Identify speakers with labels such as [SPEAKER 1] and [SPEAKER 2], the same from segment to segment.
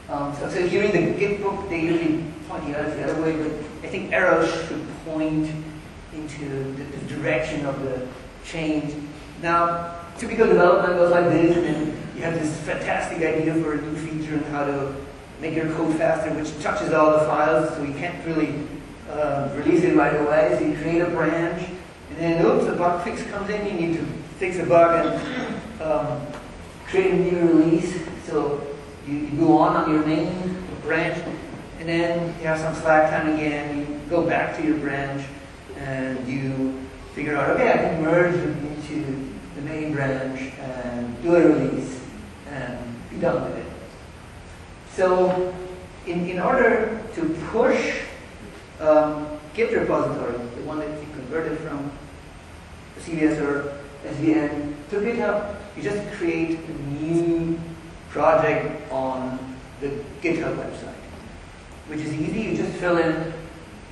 [SPEAKER 1] So if you read the Git book, they usually point you out the other way, but I think arrows should point into the direction of the change. Now, typical development goes like this, and then you have this fantastic idea for a new feature and how to make your code faster, which touches all the files, so you can't really release it right away. So you create a branch, and then oops, a bug fix comes in. You need to fix a bug and create a new release. So you go on your main branch, and then you have some slack time again. You go back to your branch, and you figure out, okay, I can merge them into the main branch and do a release and be done with it. So in order to push Git repository, the one that you converted from CVS or SVN to GitHub, you just create a new project on the GitHub website, which is easy. You just fill in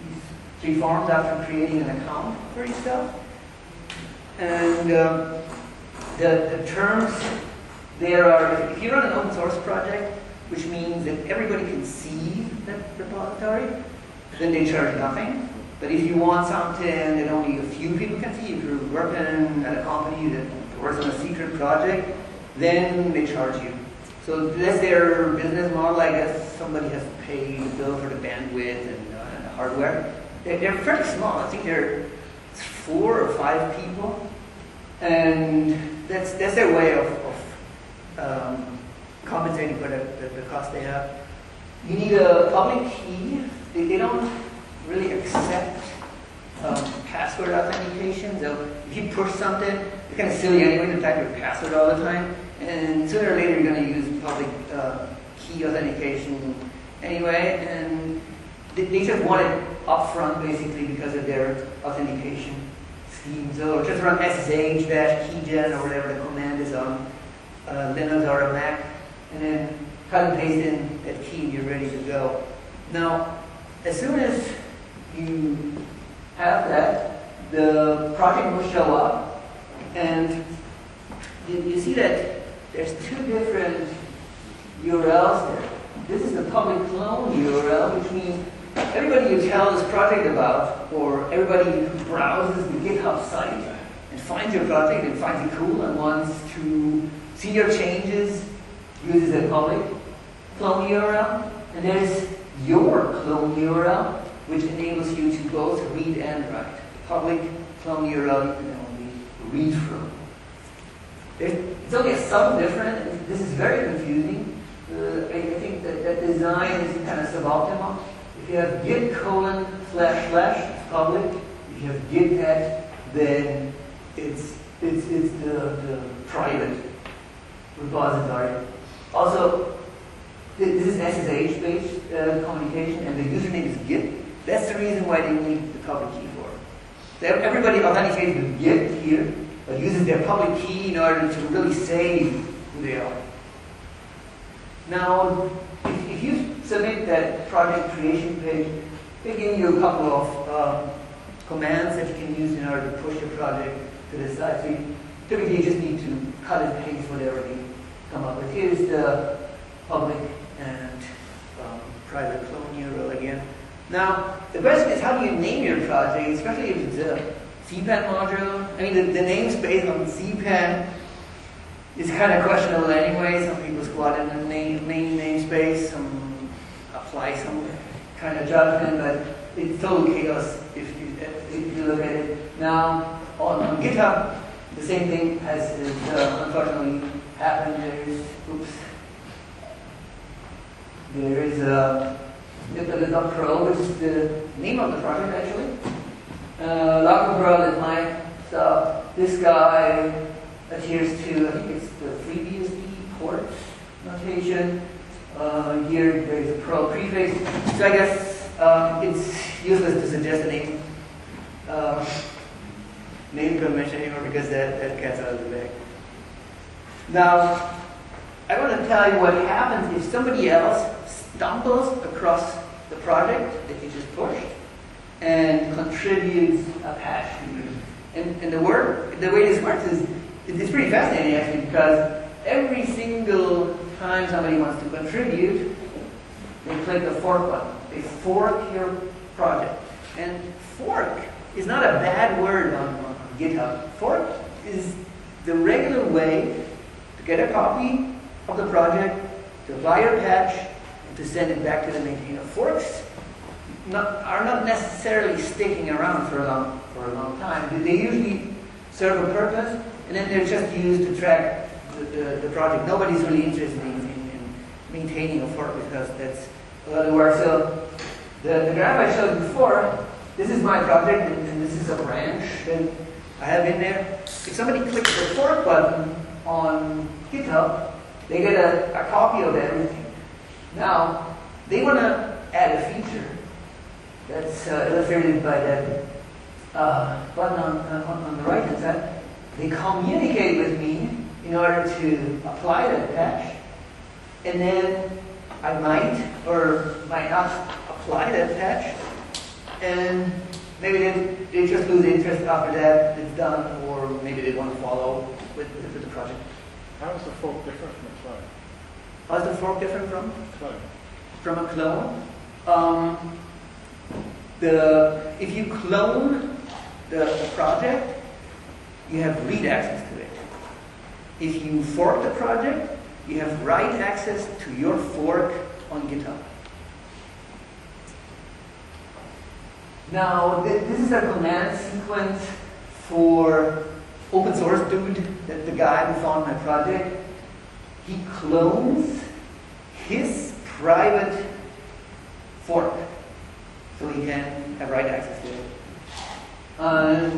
[SPEAKER 1] these 3 forms after creating an account for yourself. And the terms there are, if you run an open source project, which means that everybody can see that repository, then they charge nothing. But if you want something that only a few people can see, if you're working at a company that works on a secret project, then they charge you. So that's their business model. I guess somebody has to pay the bill for the bandwidth and the hardware. They're fairly small. I think they're 4 or 5 people, and that's their way of compensating for the cost they have. You need a public key. They don't really accept password authentication. So if you push something, it's kind of silly anyway to type your password all the time. And sooner or later you're going to use public key authentication anyway. And they just want it upfront basically because of their authentication scheme. So just run ssh-keygen or whatever the command is on Linux or a Mac, and then cut and paste in that key and you're ready to go. Now, as soon as you have that, the project will show up, and you see that there's 2 different URLs there. This is the public clone URL, which means everybody you tell this project about, or everybody who browses the GitHub site and finds your project and finds it cool and wants to see your changes, uses a public clone URL. And there's your clone URL, which enables you to both read and write. Public clone URL you can only read from. It's only a subtle difference, and this is very confusing. I think that design is kind of suboptimal. If you have git colon / it's public. If you have git at, then it's the private repository. Also, this is SSH-based communication, and the username is git. That's the reason why they need the public key for it. So everybody authenticates with git here, but uses their public key in order to really say who they are. Now, if you submit that project creation page, they give you a couple of commands that you can use in order to push your project to the side. So typically you just need to cut and paste whatever you come up with. Here's the public and private clone URL again. Now, the question is, how do you name your project, especially if it's a CPAN module? I mean, the namespace on CPAN is kind of questionable anyway. Some people squat in the main namespace, some apply some kind of judgment, but it's total chaos if you look at it. Now, on GitHub, the same thing has unfortunately happened. There is Log.Pro, which is the name of the project actually. Log.Pro is my stuff. This guy adheres to, I think it's the FreeBSD port notation. Here there is a pro prefix. So I guess it's useless to suggest a name convention anymore because that gets out of the bag. Now, I want to tell you what happens if somebody else stumbles across the project that you just pushed and contributes a patch to you. And the way this works is, it's pretty fascinating actually, because every single time somebody wants to contribute, they click the fork button. They fork your project. And fork is not a bad word on GitHub. Fork is the regular way to get a copy of the project, to apply your patch, and to send it back to the maintainer. Forks are not necessarily sticking around for a long time. They usually serve a purpose, and then they're just used to track the project. Nobody's really interested in maintaining a fork because that's a lot of work. So the graph I showed before, this is my project, and this is a branch that I have in there. If somebody clicks the fork button on GitHub, they get a copy of everything. Now, they want to add a feature that's illustrated by that button on the right-hand side. They communicate with me in order to apply that patch, and then I might or might not apply that patch, and maybe they just lose interest after that, it's done, or maybe they want to follow with the project.
[SPEAKER 2] How is the fork different from a clone?
[SPEAKER 1] How is the fork different from?
[SPEAKER 2] Clone.
[SPEAKER 1] From a clone? If you clone the project, you have read access to it. If you fork the project, you have write access to your fork on GitHub. Now, this is a command sequence for open source dude, the guy who found my project. He clones his private fork so he can have write access to it. And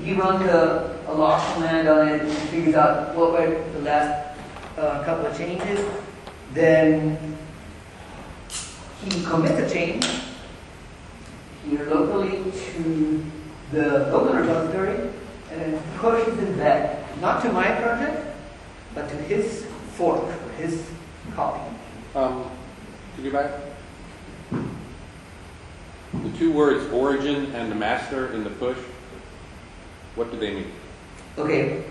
[SPEAKER 1] he runs a log command on it and figures out what were the last couple of changes. Then he commits a change here locally to the local repository and then pushes it back, not to my project, but to his fork, or his copy.
[SPEAKER 3] Can you go back? The two words origin and the master in the push, what do they mean?
[SPEAKER 1] Okay,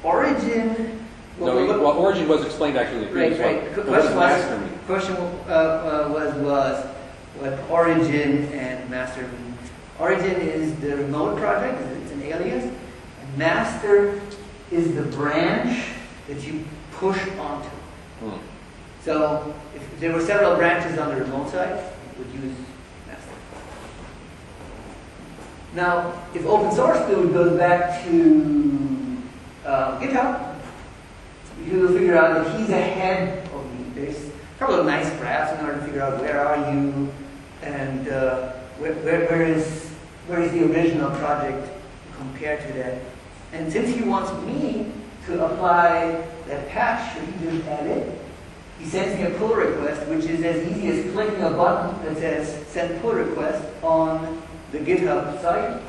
[SPEAKER 1] origin.
[SPEAKER 3] Well, origin was explained actually in the previous one.
[SPEAKER 1] Right.
[SPEAKER 3] What does master mean?
[SPEAKER 1] Question was what origin and master mean. Origin is the remote project, it's an alias. And master is the branch that you push onto. So if there were several branches on the remote side, you would use master. Now, if open source dude goes back to GitHub, you will figure out that he's ahead of me. There's a couple of nice graphs in order to figure out where are you and where is the original project compared to that. And since he wants me to apply that patch that he just added, he sends me a pull request, which is as easy as clicking a button that says send pull request on the GitHub site,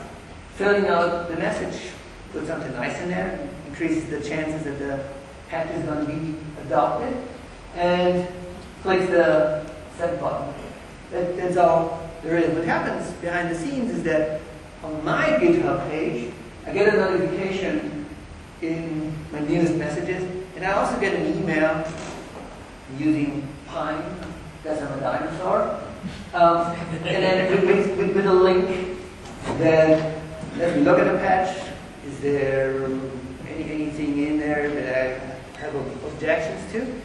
[SPEAKER 1] filling out the message, put something nice in there, increases the chances that the patch is going to be adopted, and clicks the send button. That's all there is. What happens behind the scenes is that on my GitHub page, I get a notification in my newest messages, and I also get an email using Pine, because I'm a dinosaur, and then with a link that lets me look at the patch. Is there anything in there that I have objections to?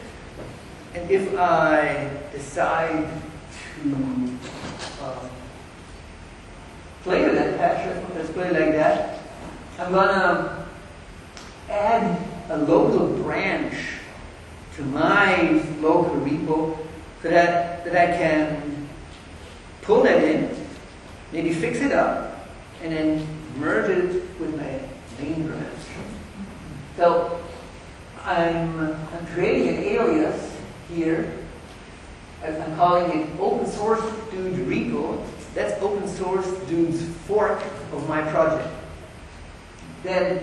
[SPEAKER 1] And if I decide to play with that patch, let's put it like that, I'm going to add a local branch to my local repo so that I can pull that in, maybe fix it up, and then merge it with my main branch. So I'm creating an alias here. I'm calling it open source dude repo. That's open source dude's fork of my project. Then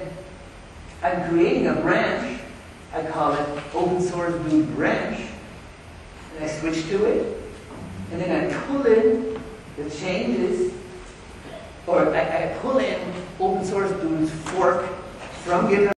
[SPEAKER 1] I'm creating a branch. I call it open source dude branch, and I switch to it, and then I pull in the changes, or I pull in open source dude's fork from GitHub.